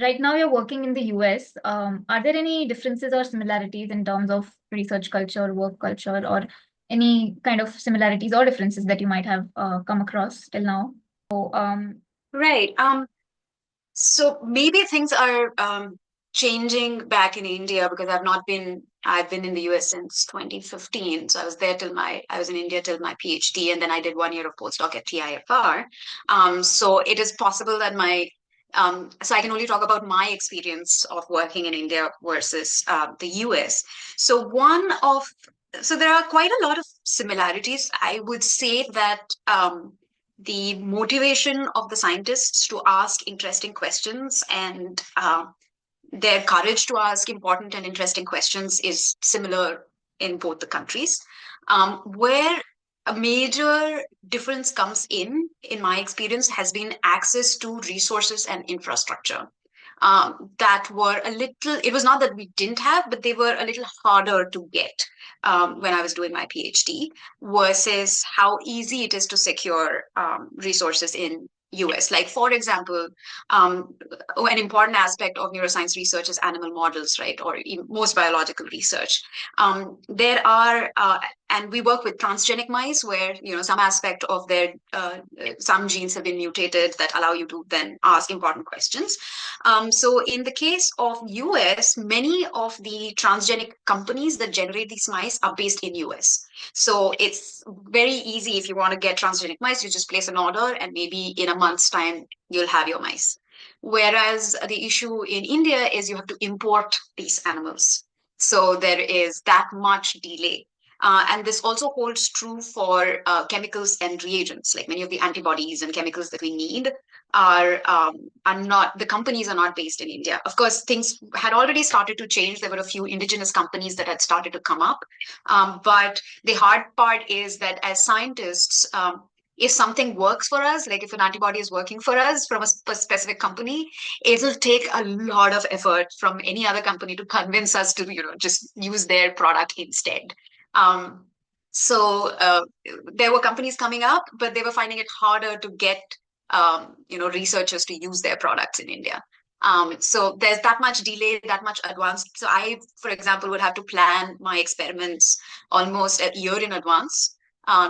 right now you're working in the US. Are there any differences or similarities in terms of research culture, work culture, or any kind of similarities or differences that you might have come across till now? So, Right. So maybe things are changing back in India because I've been in the US since 2015. So I was in India till my PhD, and then I did 1 year of postdoc at TIFR. So it is possible that so I can only talk about my experience of working in India versus the US. So so there are quite a lot of similarities. I would say that the motivation of the scientists to ask interesting questions and their courage to ask important and interesting questions is similar in both the countries. Where a major difference comes in my experience, has been access to resources and infrastructure that were a little, it was not that we didn't have, but they were a little harder to get when I was doing my PhD versus how easy it is to secure resources in US. Like, for example, an important aspect of neuroscience research is animal models, right? Or most biological research. There are, and we work with transgenic mice where, some aspect of some genes have been mutated that allow you to then ask important questions. So in the case of US, many of the transgenic companies that generate these mice are based in US. So it's very easy if you want to get transgenic mice, you just place an order and maybe in a month's time, you'll have your mice. Whereas the issue in India is you have to import these animals. So there is that much delay. And this also holds true for chemicals and reagents. Like many of the antibodies and chemicals that we need are not, the companies are not based in India. Of course, things had already started to change. There were a few indigenous companies that had started to come up. But the hard part is that as scientists, if something works for us, like if an antibody is working for us from a specific company, it'll take a lot of effort from any other company to convince us to, just use their product instead. Um, so there were companies coming up, but they were finding it harder to get, researchers to use their products in India. So there's that much delay, that much advanced. So I, for example, would have to plan my experiments almost a year in advance,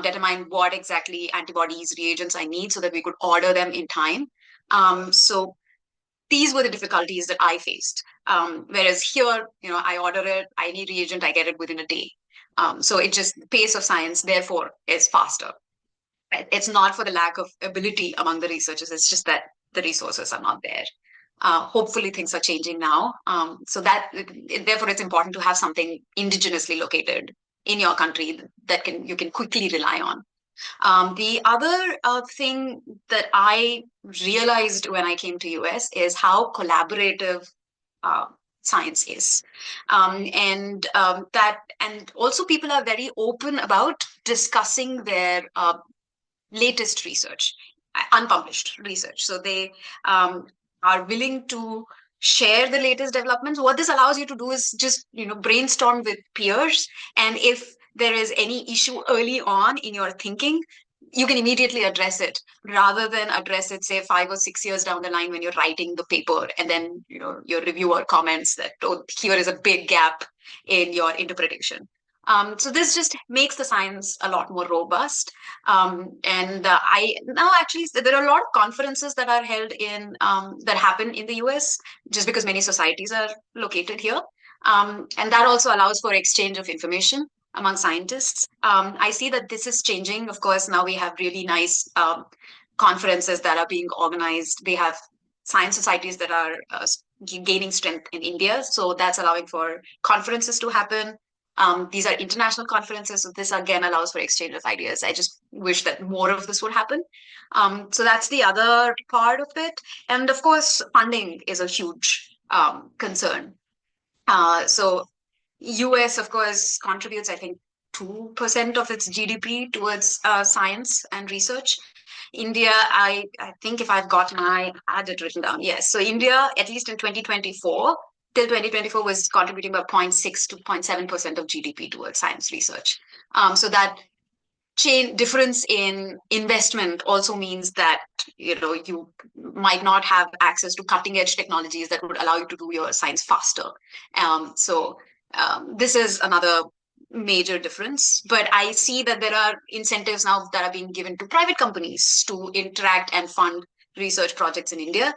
determine what exactly antibodies, reagents I need so that we could order them in time. So these were the difficulties that I faced. Whereas here, I order it, I need reagent, I get it within a day. So it just, the pace of science, therefore, is faster. Right? It's not for the lack of ability among the researchers, it's just that the resources are not there. Hopefully, things are changing now. Therefore, it's important to have something indigenously located in your country that you can quickly rely on. The other thing that I realized when I came to US is how collaborative uh, science is, and also people are very open about discussing their latest research, unpublished research. So they are willing to share the latest developments. What this allows you to do is just, brainstorm with peers. And if there is any issue early on in your thinking, you can immediately address it rather than address it, say, 5 or 6 years down the line when you're writing the paper. And then, your reviewer comments that, oh, here is a big gap in your interpretation. So this just makes the science a lot more robust. And I now actually there are a lot of conferences that are held that happen in the US just because many societies are located here. And that also allows for exchange of information among scientists. I see that this is changing. Of course, now we have really nice conferences that are being organized. They have science societies that are gaining strength in India. So that's allowing for conferences to happen. These are international conferences, so this again allows for exchange of ideas. I just wish that more of this would happen. So that's the other part of it. And of course, funding is a huge concern. So US, of course, contributes, I think, 2% of its GDP towards science and research. India, I think if I've got I had it written down. Yes. So India, at least in 2024, till 2024 was contributing about 0.6 to 0.7% of GDP towards science research. So that chain difference in investment also means that you might not have access to cutting edge technologies that would allow you to do your science faster. This is another major difference. But I see that there are incentives now that are being given to private companies to interact and fund research projects in India.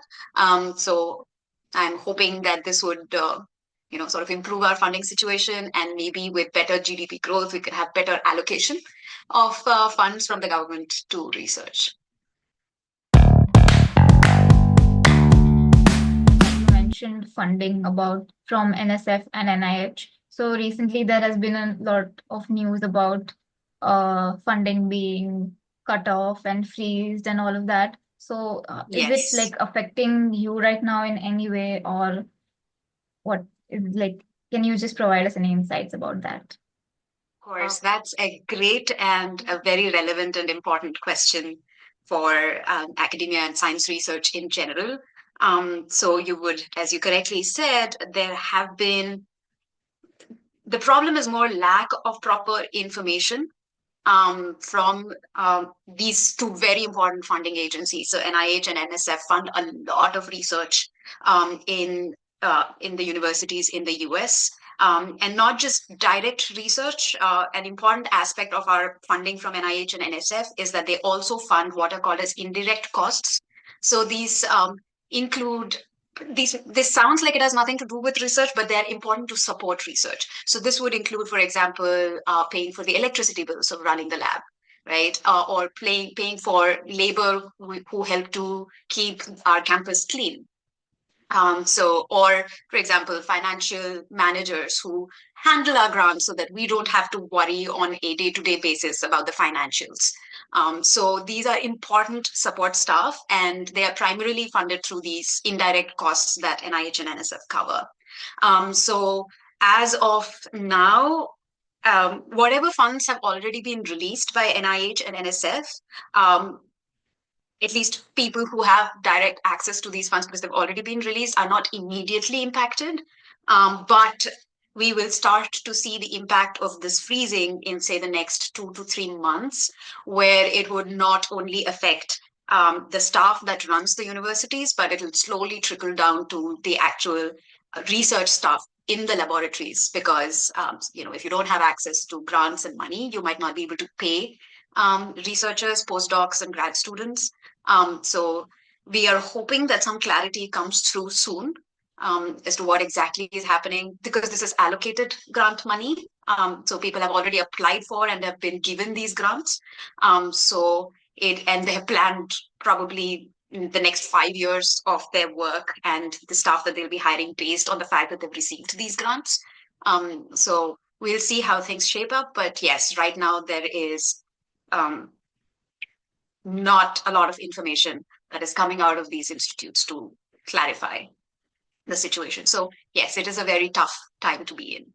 So I'm hoping that this would sort of improve our funding situation, and maybe with better GDP growth, we could have better allocation of funds from the government to research. You mentioned funding about from NSF and NIH. So recently there has been a lot of news about funding being cut off and freezed and all of that. So is it Yes, like affecting you right now in any way, or what is like, can you just provide us any insights about that? of course. That's a great and a very relevant and important question for academia and science research in general. So you would, as you correctly said, there have been the problem is more lack of proper information from these two very important funding agencies. So NIH and NSF fund a lot of research in the universities in the US. And not just direct research. An important aspect of our funding from NIH and NSF is that they also fund what are called as indirect costs. So these include this sounds like it has nothing to do with research, but they're important to support research. So this would include, for example, paying for the electricity bills of running the lab, right? Or paying for labor who help to keep our campus clean. Or for example, financial managers who handle our grants so that we don't have to worry on a day-to-day basis about the financials. So these are important support staff, and they are primarily funded through these indirect costs that NIH and NSF cover. So as of now, whatever funds have already been released by NIH and NSF, at least people who have direct access to these funds because they've already been released are not immediately impacted. But we will start to see the impact of this freezing in, say, the next 2 to 3 months, where it would not only affect the staff that runs the universities, but it will slowly trickle down to the actual research staff in the laboratories. Because if you don't have access to grants and money, you might not be able to pay researchers, postdocs, and grad students. So we are hoping that some clarity comes through soon as to what exactly is happening, because this is allocated grant money. So people have already applied for and have been given these grants. And they have planned probably the next 5 years of their work and the staff that they'll be hiring based on the fact that they've received these grants. So we'll see how things shape up. But yes, right now there is um, not a lot of information that is coming out of these institutes to clarify the situation. So yes, it is a very tough time to be in.